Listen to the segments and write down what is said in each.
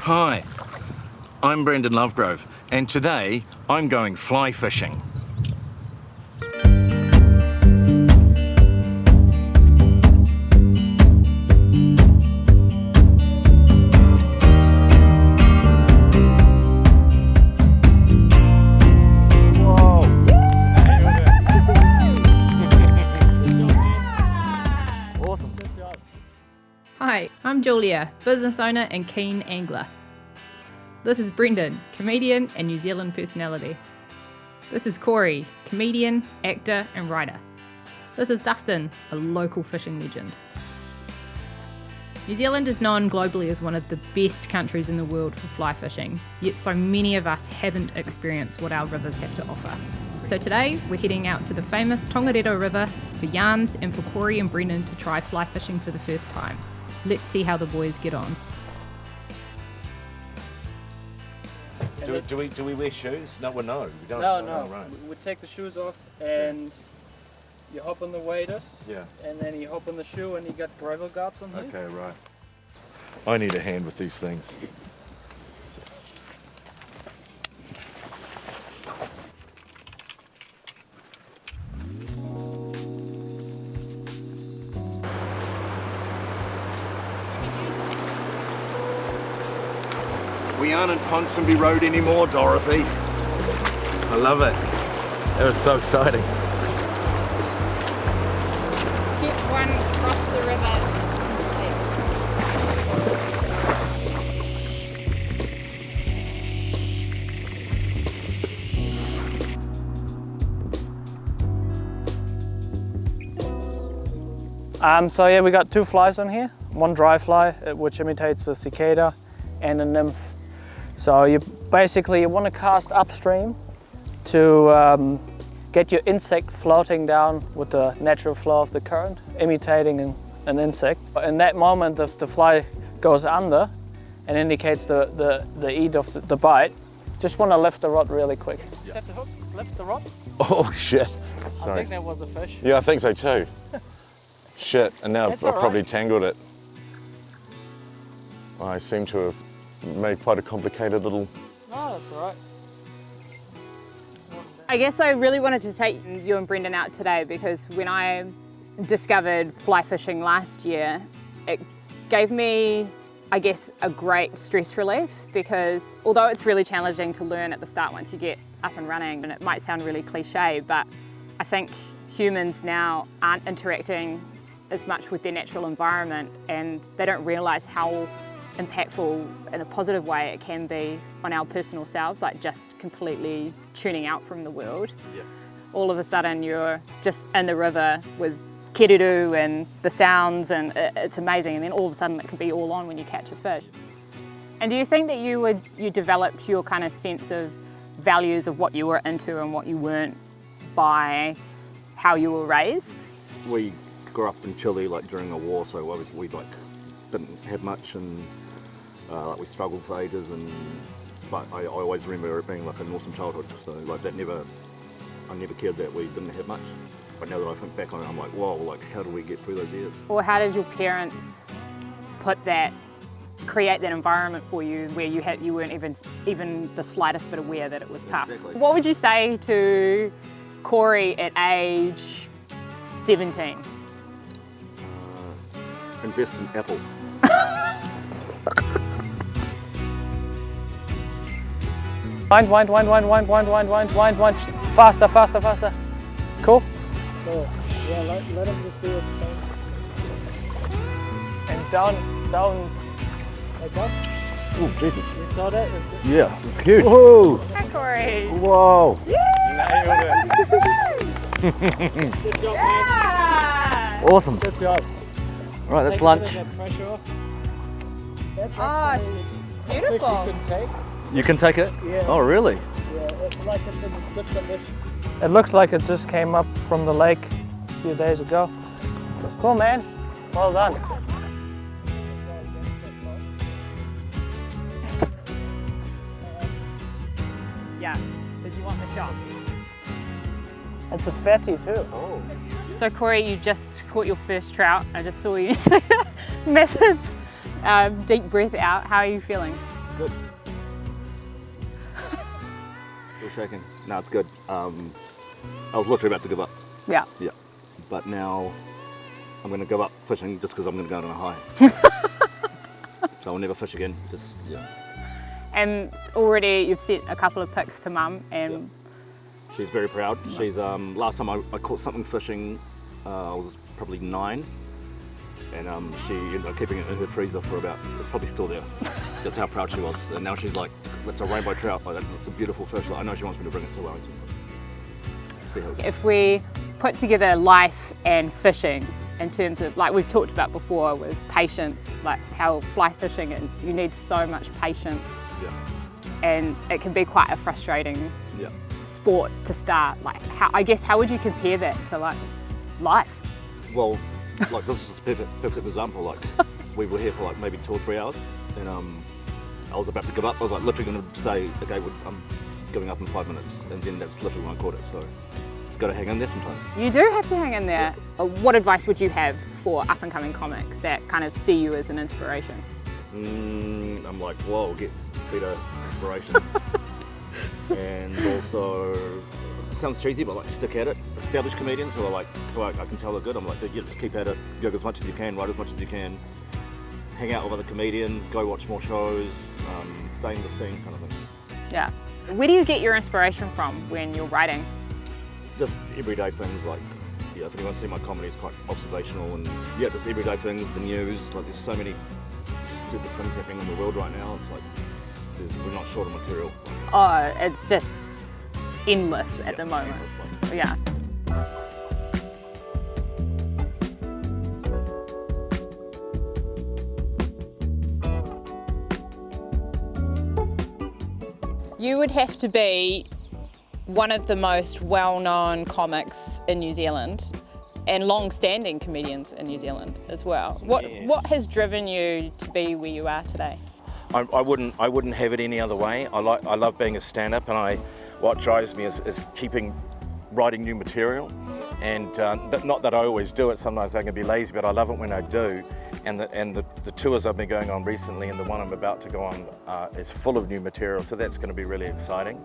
Hi, I'm Brendhan Lovegrove, and today I'm going fly fishing. Hi, I'm Julia, business owner and keen angler. This is Brendhan, comedian and New Zealand personality. This is Cori, comedian, actor and writer. This is Dustin, a local fishing legend. New Zealand is known globally as one of the best countries in the world for fly fishing, yet so many of us haven't experienced what our rivers have to offer. So today we're heading out to the famous Tongariro River for yarns and for Cori and Brendhan to try fly fishing for the first time. Let's see how the boys get on. Do we wear shoes? No, we don't. No. Right. We take the shoes off and you hop on the waders. Yeah. And then you hop on the shoe and you got gravel guards on here. Okay, right. I need a hand with these things. We aren't in Ponsonby Road anymore, Dorothy. I love it. It was so exciting. Step one, cross the river. So yeah, we got two flies on here. One dry fly, which imitates a cicada, and a nymph. So you want to cast upstream to get your insect floating down with the natural flow of the current, imitating an insect. In that moment, the fly goes under and indicates the eat of the bite. Just want to lift the rod really quick. Yeah. Set the hook, lift the rod. Oh shit. Sorry. I think that was a fish. Yeah, I think so too. Shit, and now I've probably tangled it. I seem to have made quite a complicated little... No, that's all right. I guess I really wanted to take you and Brendhan out today because when I discovered fly fishing last year, it gave me, I guess, a great stress relief because although it's really challenging to learn at the start once you get up and running, and it might sound really cliche, but I think humans now aren't interacting as much with their natural environment and they don't realise how impactful in a positive way it can be on our personal selves, like just completely tuning out from the world. Yeah. All of a sudden you're just in the river with kereru and the sounds, and it's amazing, and then all of a sudden it can be all on when you catch a fish. And do you think that you developed your kind of sense of values of what you were into and what you weren't by how you were raised? We grew up in Chile like during a war, so we like didn't have much, and like we struggled for ages, but I always remember it being like an awesome childhood. So like I never cared that we didn't have much. But now that I think back on it, I'm like, whoa, like how do we get through those years? Or how did your parents create that environment for you where you weren't even the slightest bit aware that it was tough? Exactly. What would you say to Cori at age 17? Invest in Apple. Wind. Faster. Cool? So, yeah, let him just do it. And down. Like that? Oh, Jesus. You saw that? Yeah, it's huge. Whoa! Hi, Cori. Whoa. Good job, man. Yeah! Awesome. Good job. All right, that's Take lunch. a bit of that pressure off. That's Oh, actually a fish beautiful. you couldn't take. You can take it? Yeah. Oh, really? Yeah, it's like it's in good condition. It looks like it just came up from the lake a few days ago. Cool, man. Well done. Yeah. Did you want the shot? It's a fatty too. Oh. So Cori, you just caught your first trout. I just saw you take a massive deep breath out. How are you feeling? Good. Still shaking. No, it's good. I was literally about to give up. Yeah. Yeah. But now I'm going to give up fishing just because I'm going to go on a high. So I'll never fish again. Just, yeah. And already you've sent a couple of pics to Mum, and she's very proud. She's last time I caught something fishing, I was probably 9, and she ended up keeping it in her freezer for about. It's probably still there. That's how proud she was. And now she's like, "That's a rainbow trout. Like, that's a beautiful fish." Like, I know she wants me to bring it to Wellington. See how it goes. if we put together life and fishing in terms of, like we've talked about before, with patience, like how fly fishing is, you need so much patience, and it can be quite a frustrating sport to start. Like, how would you compare that to like life? Well, like this is a perfect example. Like we were here for like maybe 2 or 3 hours, and I was about to give up. I was like literally going to say, "Okay, I'm giving up in 5 minutes," and then that's literally when I caught it. So you've got to hang in there sometimes. You do have to hang in there. What advice would you have for up and coming comics that kind of see you as an inspiration? I'm like, whoa, get better inspiration. And also, it sounds cheesy, but like stick at it. Established comedians who are like, I can tell they're good. I'm like, yeah, just keep at it. Go as much as you can, write as much as you can. Hang out with other comedians, go watch more shows, stay in the scene kind of thing. Yeah. Where do you get your inspiration from when you're writing? Just everyday things like, if anyone see my comedy, it's quite observational, and just everyday things, the news, like there's so many stupid things happening in the world right now. It's like, we're not short of material. Oh, it's just endless at the moment. Yeah. You would have to be one of the most well-known comics in New Zealand and long-standing comedians in New Zealand as well. What has driven you to be where you are today? I wouldn't have it any other way. I love being a stand-up, and what drives me is writing new material. And but not that I always do it. Sometimes I can be lazy, but I love it when I do. And the tours I've been going on recently, and the one I'm about to go on, is full of new material. So that's going to be really exciting.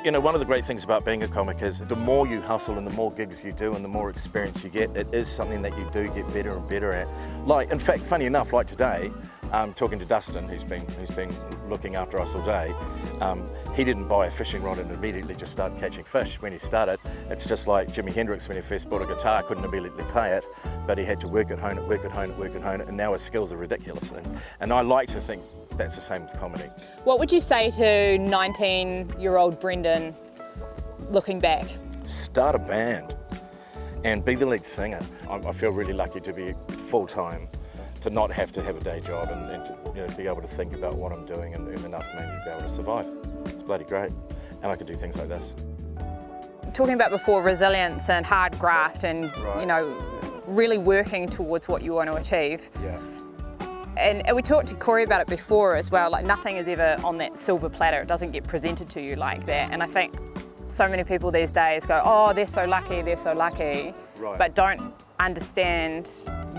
You know, one of the great things about being a comic is the more you hustle and the more gigs you do and the more experience you get, it is something that you do get better and better at. Like, in fact, funny enough, like today, talking to Dustin, who's been looking after us all day, he didn't buy a fishing rod and immediately just start catching fish when he started. It's just like Jimi Hendrix when he first bought a guitar, couldn't immediately play it, but he had to work at hone it, and now his skills are ridiculous. And I like to think that's the same with comedy. What would you say to 19-year-old Brendhan looking back? Start a band and be the lead singer. I feel really lucky to be full-time, to not have to have a day job, and to be able to think about what I'm doing and earn enough money to be able to survive. It's bloody great. And I can do things like this. Talking about before resilience and hard graft and really working towards what you want to achieve. Yeah. And we talked to Cori about it before as well, like nothing is ever on that silver platter. It doesn't get presented to you like that. And I think so many people these days go, oh, they're so lucky, Right. but don't understand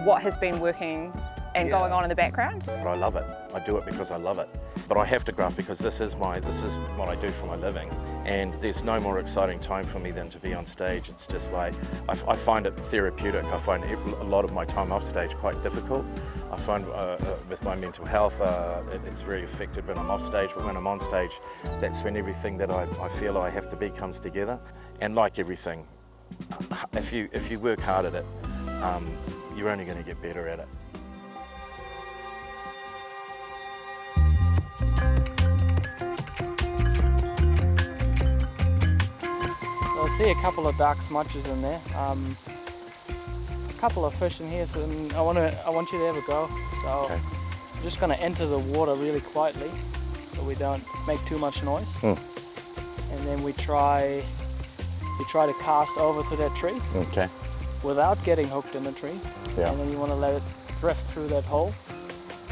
what has been working and going on in the background. But I love it. I do it because I love it. But I have to graft because this is what I do for my living. And there's no more exciting time for me than to be on stage. It's just like, I find it therapeutic. I find a lot of my time off stage quite difficult. I find with my mental health, it's very affected when I'm off stage, but when I'm on stage, that's when everything that I feel I have to be comes together. And like everything, if you work hard at it, you're only going to get better at it. I see a couple of dark smudges in there. A couple of fish in here, so I want you to have a go. So Okay. I'm just going to enter the water really quietly, so we don't make too much noise. And then we try to cast over to that tree Okay. without getting hooked in the tree. Yeah. And then you want to let it drift through that hole.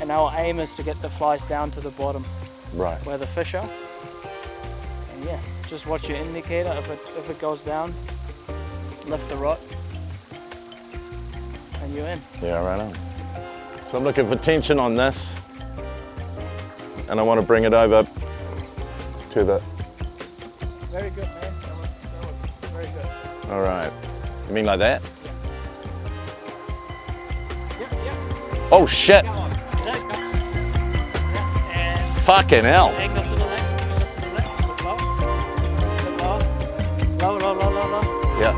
And our aim is to get the flies down to the bottom Right. where the fish are. And yeah, just watch your indicator. If it goes down, lift the rod, and you're in. Yeah, right on. So I'm looking for tension on this. and I want to bring it over to the... Very good, man. That was very good. All right. You mean like that? Yep. Oh shit! Come on. There you go. Yeah. And Fucking hell! angle to the left. To the left. Low. Low. Yeah.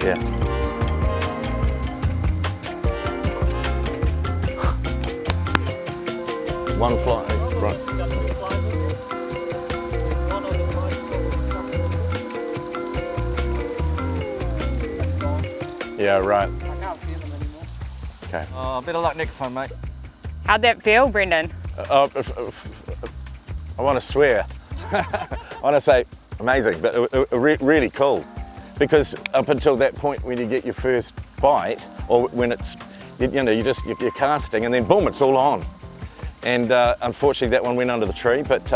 Yeah. One fly, right. Yeah, right. Okay. Better luck next time, mate. How'd that feel, Brendhan? I want to swear. I want to say amazing, but really cool. Because up until that point when you get your first bite, or when it's, you know, you're casting and then boom, it's all on. And unfortunately that one went under the tree, but It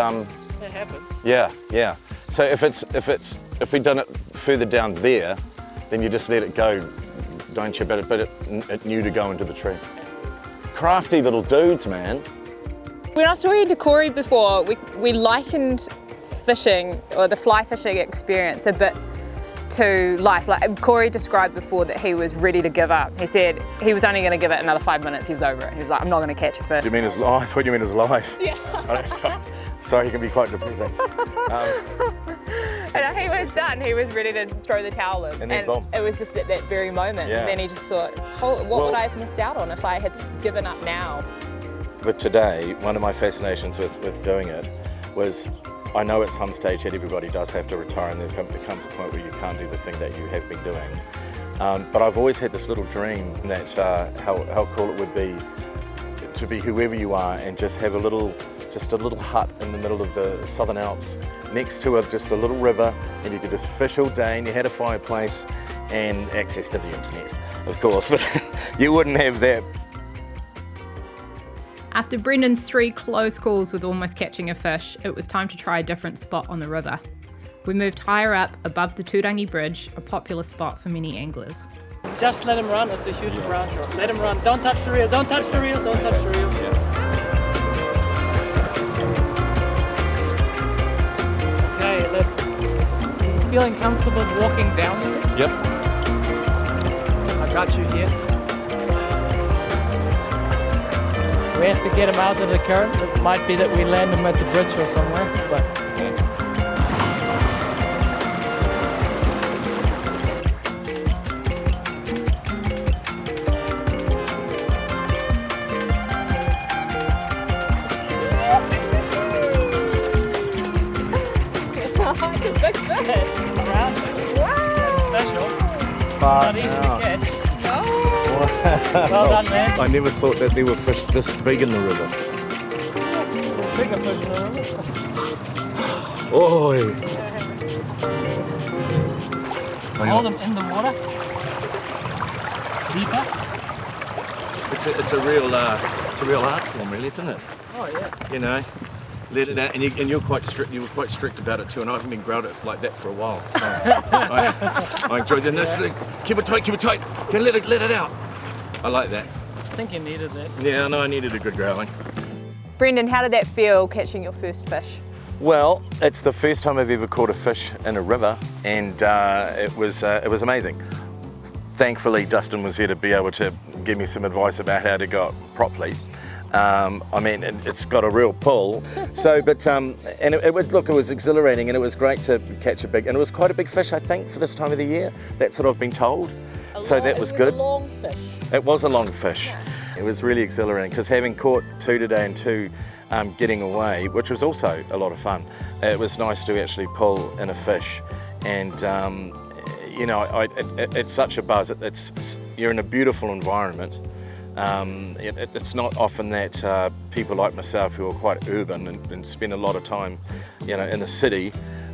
happens. yeah. So if we'd done it further down there, then you just let it go, don't you? But it knew to go into the tree. Crafty little dudes, man. When I was talking to Cori before, we likened fishing, or the fly fishing experience, a bit to life. Like Cori described before that he was ready to give up. He said he was only going to give it another 5 minutes, he was over it. He was like, I'm not going to catch a fish. Do you mean his life? What do you mean his life? Yeah. Sorry, he can be quite depressing. And he was done. He was ready to throw the towel in. And then boom. It was just at that very moment. Yeah. And then he just thought, what would I have missed out on if I had given up now? But today, one of my fascinations with doing it was, I know at some stage that everybody does have to retire and there becomes a point where you can't do the thing that you have been doing. But I've always had this little dream that how cool it would be to be whoever you are and just have a little hut in the middle of the Southern Alps next to just a little river, and you could just fish all day and you had a fireplace and access to the internet, of course, but you wouldn't have that. After Brendhan's 3 close calls with almost catching a fish, it was time to try a different spot on the river. We moved higher up above the Turangi Bridge, a popular spot for many anglers. Just let him run. It's a huge ground shot. Let him run. Don't touch the reel. Don't touch the reel. Don't touch the reel. Okay, let's. Feeling comfortable walking down here? Yep. I got you here. We have to get him out of the current. It might be that we land him at the bridge or somewhere, but. It's a big fish. Around. Wow. Special. Not easy to catch. Well done, man. I never thought that there were fish this big in the river. Bigger fish in the river. Oi! Hold them in the water. Deeper. It's a real art form, really, isn't it? Oh yeah. You know, let it out, and you're quite strict. You were quite strict about it too, and I haven't been growled it like that for a while. So I enjoyed it. No, keep it tight. Can let it out. I like that. I think you needed that. Yeah, I know I needed a good growling. Brendhan, how did that feel catching your first fish? Well, it's the first time I've ever caught a fish in a river, and it was amazing. Thankfully, Dustin was here to be able to give me some advice about how to go it properly. I mean, it's got a real pull. So, but and it was exhilarating, and it was great to catch and it was quite a big fish, I think, for this time of the year. That's what I've been told. So that was good. It was a long fish. It was a long fish. It was really exhilarating because having caught 2 today and 2 getting away, which was also a lot of fun, it was nice to actually pull in a fish. And you know, it's such a buzz. You're in a beautiful environment. It's not often that people like myself who are quite urban and spend a lot of time, you know, in the city,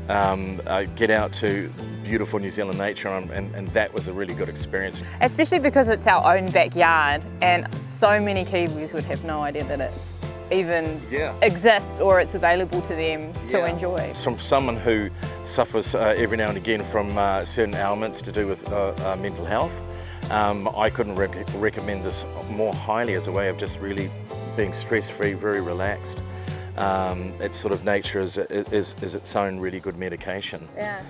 get out to beautiful New Zealand nature, and that was a really good experience. Especially because it's our own backyard, and so many Kiwis would have no idea that it's even exists or it's available to them to enjoy. From someone who suffers every now and again from certain ailments to do with mental health, I couldn't recommend this more highly as a way of just really being stress-free, very relaxed. Its sort of nature is its own really good medication. Yeah.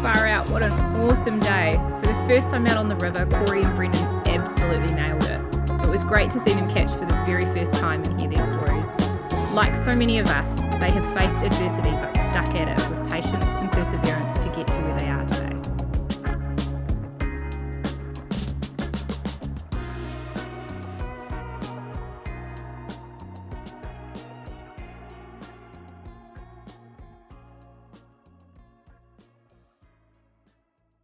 Far out, what an awesome day. For the first time out on the river, Cori and Brendhan absolutely nailed it. It was great to see them catch for the very first time and hear their stories. Like so many of us, they have faced adversity but stuck at it with patience and perseverance to get to where they are today.